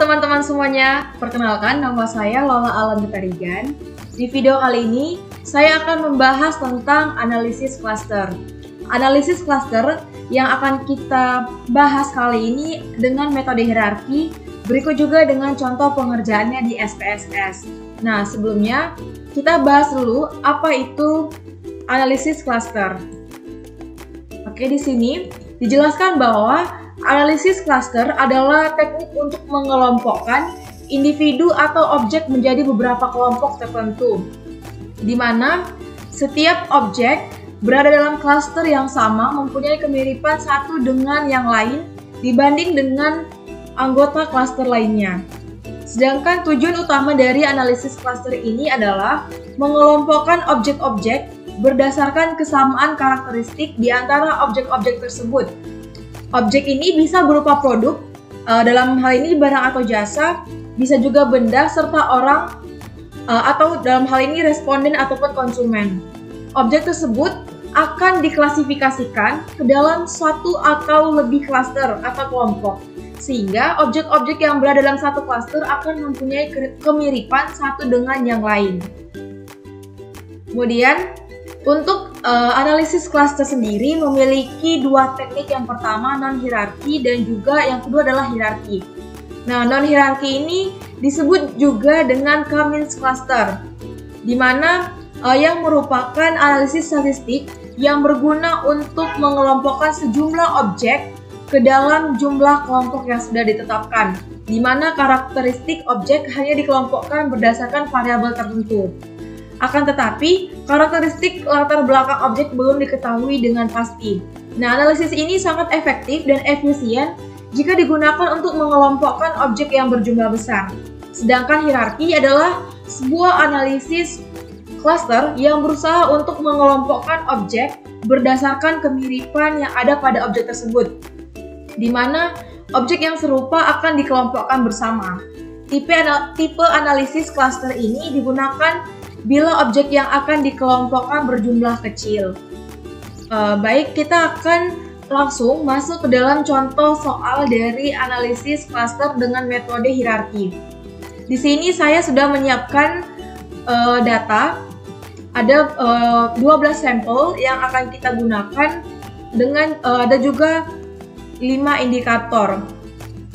teman-teman semuanya, perkenalkan nama saya Lola Alam Betarigan. Di video kali ini, saya akan membahas tentang analisis cluster. Analisis cluster yang akan kita bahas kali ini dengan metode hierarki, berikut juga dengan contoh pengerjaannya di SPSS. Nah, sebelumnya kita bahas dulu apa itu analisis cluster. Oke, di sini dijelaskan bahwa analisis cluster adalah teknik untuk mengelompokkan individu atau objek menjadi beberapa kelompok tertentu, di mana setiap objek berada dalam cluster yang sama mempunyai kemiripan satu dengan yang lain dibanding dengan anggota cluster lainnya. Sedangkan tujuan utama dari analisis cluster ini adalah mengelompokkan objek-objek berdasarkan kesamaan karakteristik di antara objek-objek tersebut. Objek ini bisa berupa produk, dalam hal ini barang atau jasa, bisa juga benda serta orang, atau dalam hal ini responden ataupun konsumen. Objek tersebut akan diklasifikasikan ke dalam satu atau lebih klaster atau kelompok, sehingga objek-objek yang berada dalam satu klaster akan mempunyai kemiripan satu dengan yang lain. Kemudian, untuk analisis cluster sendiri memiliki dua teknik, yang pertama non-hierarki dan juga yang kedua adalah hierarki. Nah, non-hierarki ini disebut juga dengan Cummins cluster, di mana yang merupakan analisis statistik yang berguna untuk mengelompokkan sejumlah objek ke dalam jumlah kelompok yang sudah ditetapkan, di mana karakteristik objek hanya dikelompokkan berdasarkan variabel tertentu. Akan tetapi, karakteristik latar belakang objek belum diketahui dengan pasti. Nah, analisis ini sangat efektif dan efisien jika digunakan untuk mengelompokkan objek yang berjumlah besar. Sedangkan hierarki adalah sebuah analisis cluster yang berusaha untuk mengelompokkan objek berdasarkan kemiripan yang ada pada objek tersebut, di mana objek yang serupa akan dikelompokkan bersama. Tipe analisis cluster ini digunakan bila objek yang akan dikelompokkan berjumlah kecil. Baik, kita akan langsung masuk ke dalam contoh soal dari analisis cluster dengan metode hierarki. Di sini saya sudah menyiapkan data. Ada 12 sampel yang akan kita gunakan dengan ada juga 5 indikator.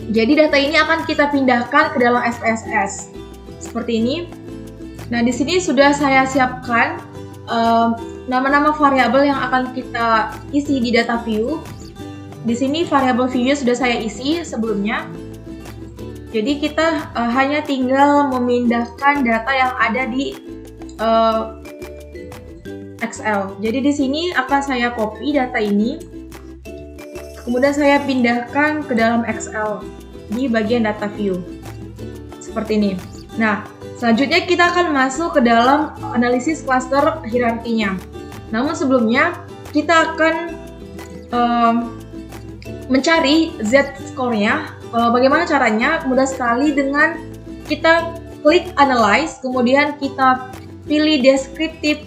Jadi data ini akan kita pindahkan ke dalam SPSS. Seperti ini. Nah, di sini sudah saya siapkan nama-nama variabel yang akan kita isi di data view. Di sini variabel view-nya sudah saya isi sebelumnya. Jadi kita hanya tinggal memindahkan data yang ada di Excel. Jadi di sini akan saya copy data ini, kemudian saya pindahkan ke dalam Excel di bagian data view. Seperti ini. Nah, selanjutnya kita akan masuk ke dalam analisis cluster hierarkinya. Namun sebelumnya kita akan mencari Z-score-nya. Bagaimana caranya? Mudah sekali dengan kita klik analyze, kemudian kita pilih descriptive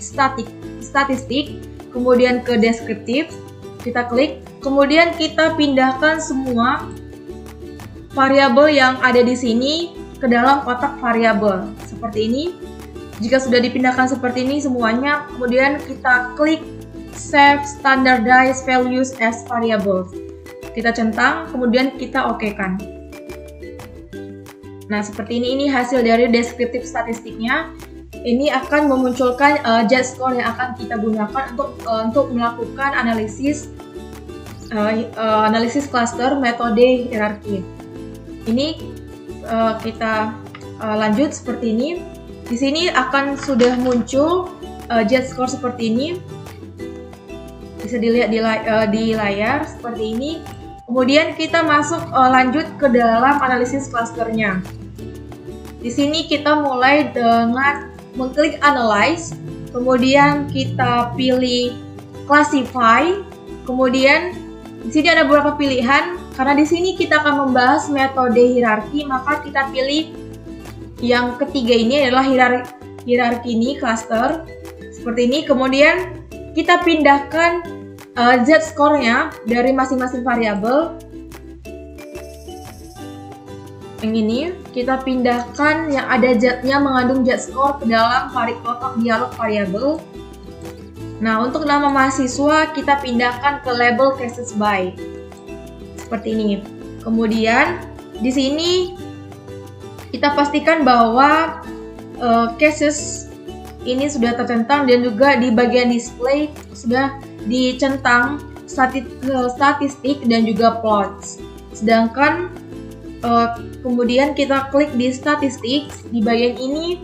statistik, kemudian ke descriptive, kita klik, kemudian kita pindahkan semua variabel yang ada di sini ke dalam kotak variabel seperti ini. Jika sudah dipindahkan seperti ini semuanya, kemudian kita klik Save Standardized Values as Variables. Kita centang, kemudian kita okekan. Nah, seperti ini hasil dari deskriptif statistiknya. Ini akan memunculkan Z-score yang akan kita gunakan untuk melakukan analisis cluster metode hierarki. Ini kita lanjut seperti ini. Di sini akan sudah muncul Z-score seperti ini. Bisa dilihat di layar seperti ini. Kemudian kita masuk lanjut ke dalam analisis clusternya. Di sini kita mulai dengan mengklik analyze, kemudian kita pilih classify, kemudian di sini ada beberapa pilihan. Karena di sini kita akan membahas metode hierarki, maka kita pilih yang ketiga ini adalah hierarki ini cluster seperti ini. Kemudian kita pindahkan Z-score-nya dari masing-masing variabel. yang ini kita pindahkan yang ada yang mengandung Z-score ke dalam kotak dialog variabel. Nah, untuk nama mahasiswa kita pindahkan ke label cases by. Seperti ini. Kemudian di sini kita pastikan bahwa cases ini sudah tercentang dan juga di bagian display sudah dicentang statistik dan juga plots. Sedangkan kemudian kita klik di statistik, di bagian ini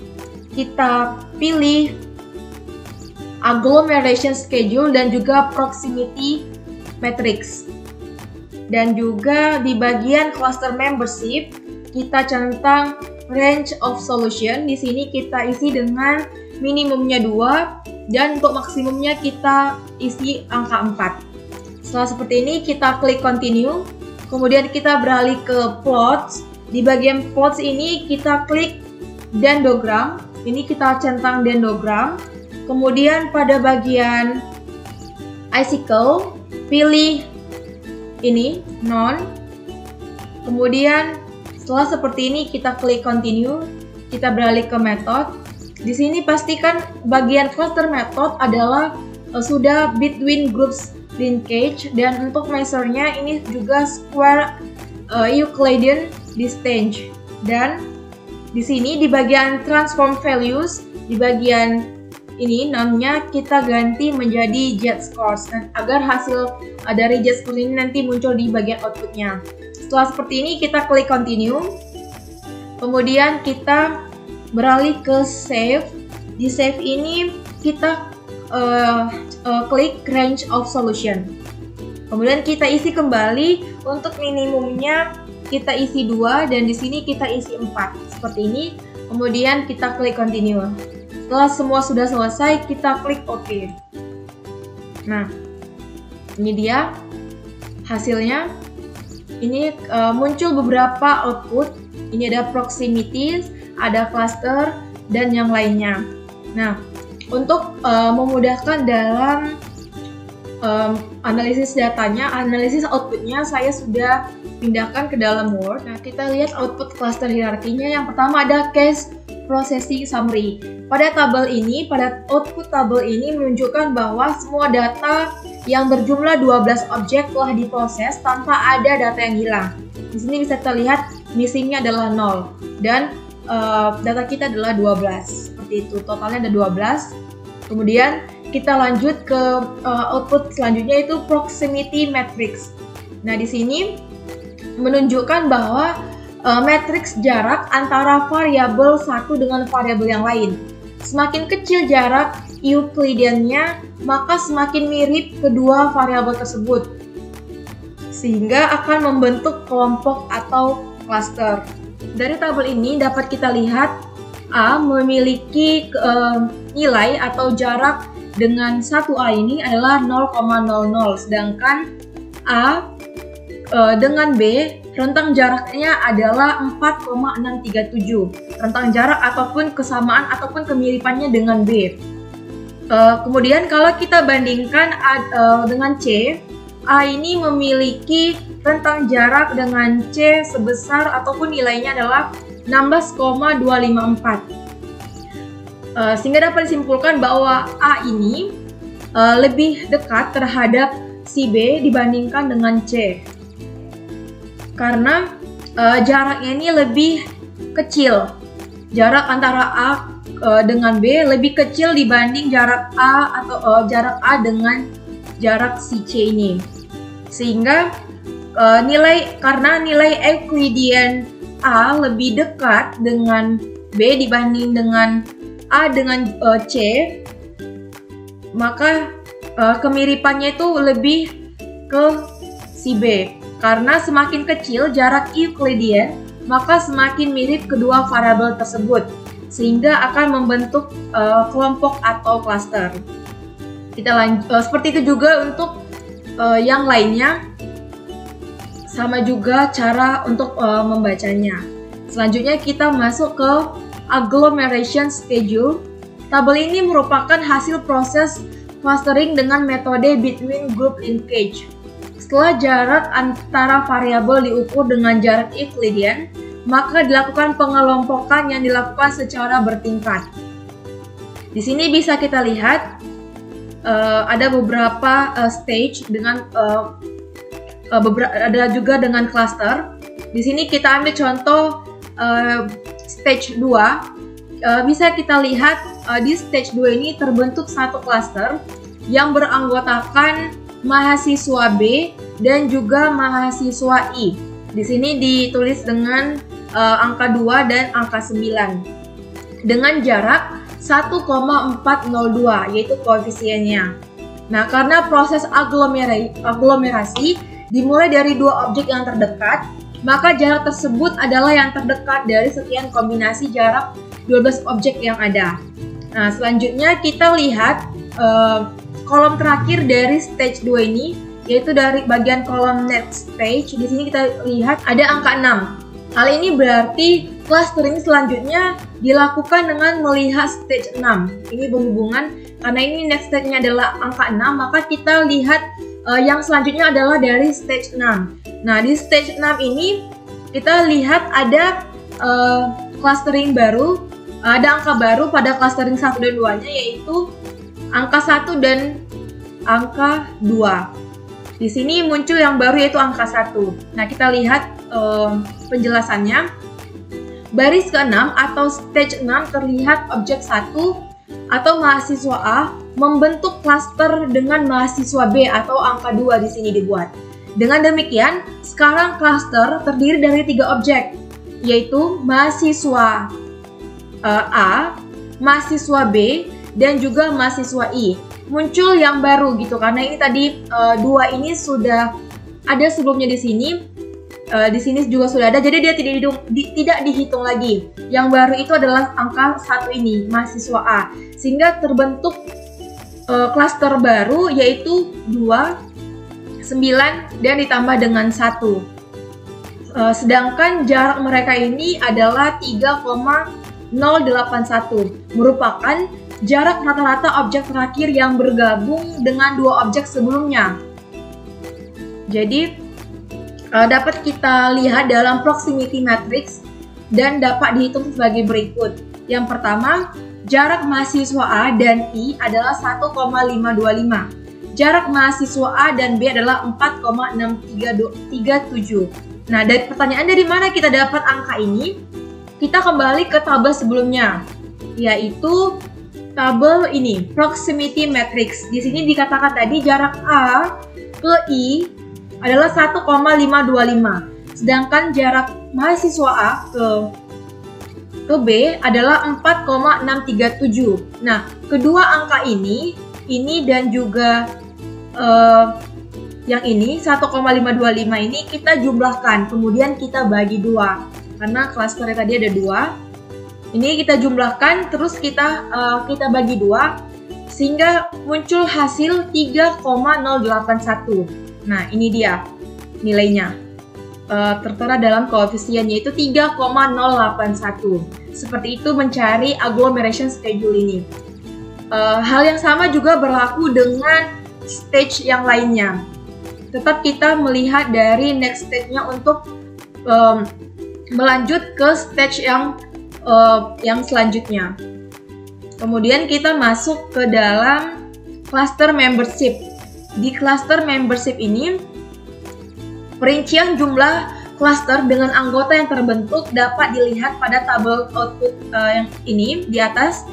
kita pilih agglomeration schedule dan juga proximity matrix. Dan juga di bagian cluster membership kita centang range of solution. Di sini kita isi dengan minimumnya 2 dan untuk maksimumnya kita isi angka 4. Setelah seperti ini kita klik continue. Kemudian kita beralih ke plots. Di bagian plots ini kita klik dendrogram. Ini kita centang dendrogram. Kemudian pada bagian icicle pilih ini none. Kemudian setelah seperti ini kita klik continue. Kita beralih ke method. Di sini pastikan bagian cluster method adalah sudah between groups linkage, dan untuk measure-nya ini juga square Euclidean distance. Dan di sini di bagian transform values, di bagian ini namanya kita ganti menjadi Z-scores agar hasil dari Z-scores ini nanti muncul di bagian outputnya. Setelah seperti ini kita klik continue. Kemudian kita beralih ke save. Di save ini kita klik range of solution. Kemudian kita isi kembali. Untuk minimumnya kita isi 2 dan di sini kita isi 4 seperti ini. Kemudian kita klik continue. Setelah semua sudah selesai kita klik OK. Nah, ini dia hasilnya. Ini muncul beberapa output. Ini ada proximity, ada cluster dan yang lainnya. Nah, untuk memudahkan dalam analisis datanya, analisis outputnya saya sudah pindahkan ke dalam Word. Nah, kita lihat output cluster hierarkinya. Yang pertama ada case processing summary. Pada tabel ini, pada output tabel ini menunjukkan bahwa semua data yang berjumlah 12 objek telah diproses tanpa ada data yang hilang. Di sini bisa terlihat missingnya adalah 0 dan data kita adalah 12. Seperti itu, totalnya ada 12. Kemudian kita lanjut ke output selanjutnya itu proximity matrix. Nah, di sini menunjukkan bahwa matriks jarak antara variabel satu dengan variabel yang lain. Semakin kecil jarak Euclidean-nya, maka semakin mirip kedua variabel tersebut, sehingga akan membentuk kelompok atau cluster. Dari tabel ini dapat kita lihat A memiliki nilai atau jarak dengan 1A ini adalah 0,00, sedangkan A dengan B rentang jaraknya adalah 4,637. Rentang jarak ataupun kesamaan ataupun kemiripannya dengan B. Kemudian kalau kita bandingkan dengan C, A ini memiliki rentang jarak dengan C sebesar ataupun nilainya adalah 16,254. Sehingga dapat disimpulkan bahwa A ini lebih dekat terhadap si B dibandingkan dengan C. Karena jaraknya ini lebih kecil. Jarak antara A dengan B lebih kecil dibanding jarak A atau jarak A dengan jarak si C ini. Sehingga karena nilai Euclidean A lebih dekat dengan B dibanding dengan A dengan C, maka kemiripannya itu lebih ke si B. Karena semakin kecil jarak Euclidean, maka semakin mirip kedua variabel tersebut, sehingga akan membentuk kelompok atau cluster. Kita lanjut, seperti itu juga untuk yang lainnya, sama juga cara untuk membacanya. Selanjutnya kita masuk ke agglomeration schedule. Tabel ini merupakan hasil proses clustering dengan metode between group linkage. Setelah jarak antara variabel diukur dengan jarak Euclidean, maka dilakukan pengelompokan yang dilakukan secara bertingkat. Di sini bisa kita lihat ada beberapa stage dengan ada juga dengan cluster. Di sini kita ambil contoh stage 2. Bisa kita lihat di stage 2 ini terbentuk satu cluster yang beranggotakan mahasiswa B dan juga mahasiswa I. Di sini ditulis dengan angka 2 dan angka 9 dengan jarak 1,402 yaitu koefisiennya. Nah, karena proses aglomerasi dimulai dari dua objek yang terdekat, maka jarak tersebut adalah yang terdekat dari sekian kombinasi jarak 12 objek yang ada. Nah, selanjutnya kita lihat kolom terakhir dari stage 2 ini, yaitu dari bagian kolom next stage. Di sini kita lihat ada angka 6. Hal ini berarti clustering selanjutnya dilakukan dengan melihat stage 6. Ini berhubungan karena ini next stage-nya adalah angka 6, maka kita lihat yang selanjutnya adalah dari stage 6. Nah, di stage 6 ini kita lihat ada clustering baru, ada angka baru pada clustering 1 dan 2-nya, yaitu angka 1 dan angka 2. Di sini muncul yang baru yaitu angka 1. Nah, kita lihat penjelasannya. Baris ke-6 atau stage 6 terlihat objek 1 atau mahasiswa A membentuk klaster dengan mahasiswa B atau angka 2 di sini dibuat. Dengan demikian, sekarang klaster terdiri dari 3 objek, yaitu mahasiswa A, mahasiswa B, dan juga mahasiswa I. Muncul yang baru gitu, karena ini tadi 2 ini sudah ada sebelumnya di sini. Di sini juga sudah ada, jadi dia tidak dihitung lagi. Yang baru itu adalah angka 1 ini, mahasiswa A. Sehingga terbentuk klaster baru yaitu 2, 9, dan ditambah dengan 1. Sedangkan jarak mereka ini adalah 3,081, merupakan jarak rata-rata objek terakhir yang bergabung dengan 2 objek sebelumnya. Jadi dapat kita lihat dalam proximity matrix dan dapat dihitung sebagai berikut. Yang pertama, jarak mahasiswa A dan I adalah 1,525. Jarak mahasiswa A dan B adalah 4,637. Nah, dari pertanyaan dari mana kita dapat angka ini? Kita kembali ke tabel sebelumnya, yaitu tabel ini, proximity matrix. Di sini dikatakan tadi jarak A ke I adalah 1,525. Sedangkan jarak mahasiswa A ke B adalah 4,637. Nah, kedua angka ini dan juga yang ini 1,525 ini kita jumlahkan, kemudian kita bagi 2. Karena klasternya tadi ada 2. Ini kita jumlahkan, terus kita bagi 2 sehingga muncul hasil 3,081. Nah, ini dia nilainya. Tertera dalam koefisien yaitu 3,081. Seperti itu mencari agglomeration schedule ini. Hal yang sama juga berlaku dengan stage yang lainnya. Tetap kita melihat dari next stage-nya untuk melanjut ke stage yang selanjutnya. Kemudian kita masuk ke dalam cluster membership. Di cluster membership ini, perincian jumlah cluster dengan anggota yang terbentuk dapat dilihat pada tabel output yang ini di atas.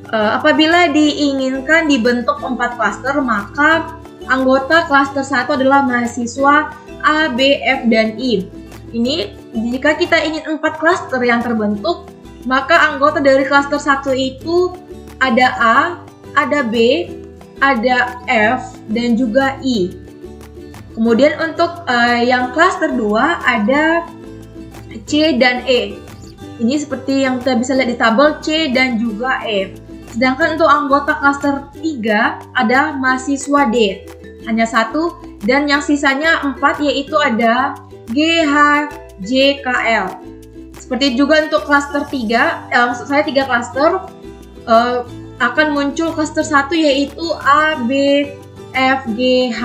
Apabila diinginkan dibentuk 4 cluster, maka anggota cluster 1 adalah mahasiswa A, B, F, dan I. Ini jika kita ingin 4 cluster yang terbentuk, maka anggota dari cluster 1 itu ada A, ada B, ada F, dan juga I. Kemudian untuk yang cluster 2 ada C dan E. Ini seperti yang kita bisa lihat di tabel, C dan juga E. Sedangkan untuk anggota cluster 3 ada mahasiswa D, hanya 1, dan yang sisanya 4 yaitu ada G, H, J, K, L. Seperti juga untuk cluster 3, maksud saya 3 cluster, akan muncul cluster 1 yaitu A, B, F, G, H,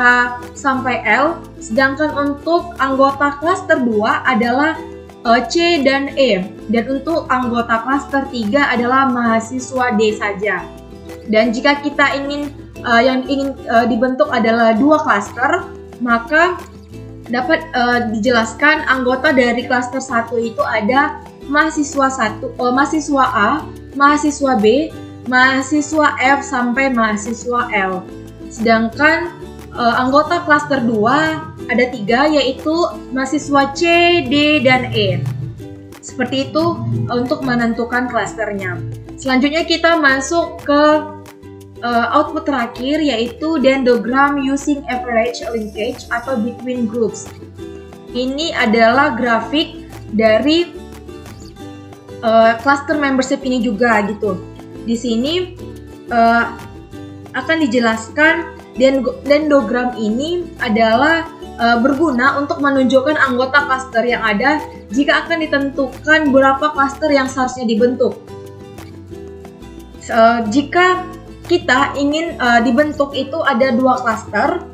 sampai L. Sedangkan untuk anggota cluster 2 adalah C dan E. Dan untuk anggota klaster 3 adalah mahasiswa D saja. Dan jika kita ingin dibentuk adalah 2 klaster, maka dapat dijelaskan anggota dari klaster 1 itu ada mahasiswa A, mahasiswa B, mahasiswa F sampai mahasiswa L. Sedangkan anggota klaster 2 ada 3, yaitu mahasiswa C, D, dan E. Seperti itu untuk menentukan klasternya. Selanjutnya kita masuk ke output terakhir, yaitu dendrogram using average linkage atau between groups. Ini adalah grafik dari cluster membership ini juga gitu. Di sini akan dijelaskan dendrogram ini adalah berguna untuk menunjukkan anggota cluster yang ada jika akan ditentukan berapa cluster yang seharusnya dibentuk. Jika kita ingin dibentuk itu ada 2 cluster,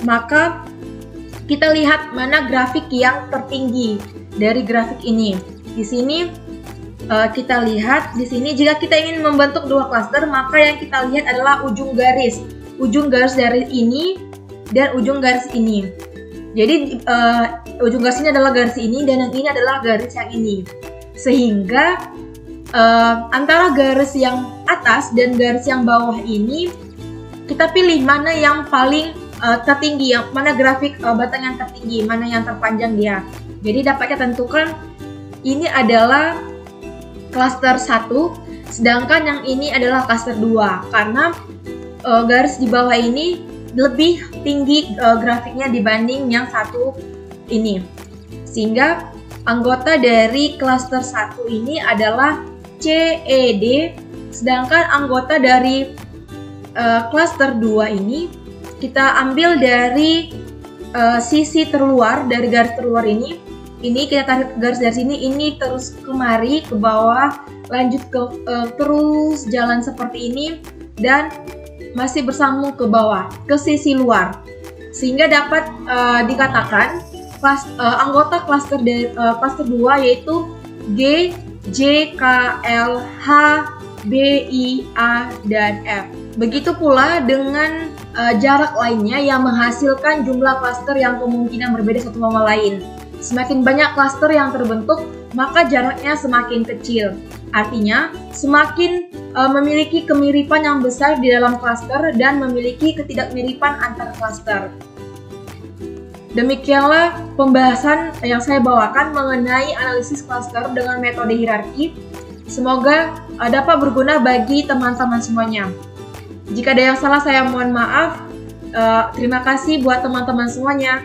maka kita lihat mana grafik yang tertinggi dari grafik ini. Di sini kita lihat di sini jika kita ingin membentuk 2 cluster, maka yang kita lihat adalah ujung garis dari ini dan ujung garis ini. Jadi ujung garis ini adalah garis ini dan yang ini adalah garis yang ini. Sehingga antara garis yang atas dan garis yang bawah ini kita pilih mana yang paling tertinggi, yang mana grafik batang yang tertinggi, mana yang terpanjang dia. Jadi dapat kita tentukan ini adalah klaster 1, sedangkan yang ini adalah klaster 2 karena garis di bawah ini lebih tinggi grafiknya dibanding yang satu ini. Sehingga anggota dari klaster 1 ini adalah CED, sedangkan anggota dari klaster 2 ini kita ambil dari sisi terluar, dari garis terluar ini. Ini kita tarik garis dari sini, ini terus kemari ke bawah, lanjut ke terus jalan seperti ini dan masih bersambung ke bawah, ke sisi luar. Sehingga dapat dikatakan anggota klaster 2 yaitu G, J, K, L, H, B, I, A, dan F. Begitu pula dengan jarak lainnya yang menghasilkan jumlah klaster yang kemungkinan berbeda satu sama lain. Semakin banyak klaster yang terbentuk, maka jaraknya semakin kecil. Artinya, semakin memiliki kemiripan yang besar di dalam klaster dan memiliki ketidakmiripan antar klaster. Demikianlah pembahasan yang saya bawakan mengenai analisis klaster dengan metode hierarki. Semoga dapat berguna bagi teman-teman semuanya. Jika ada yang salah, saya mohon maaf. Terima kasih buat teman-teman semuanya.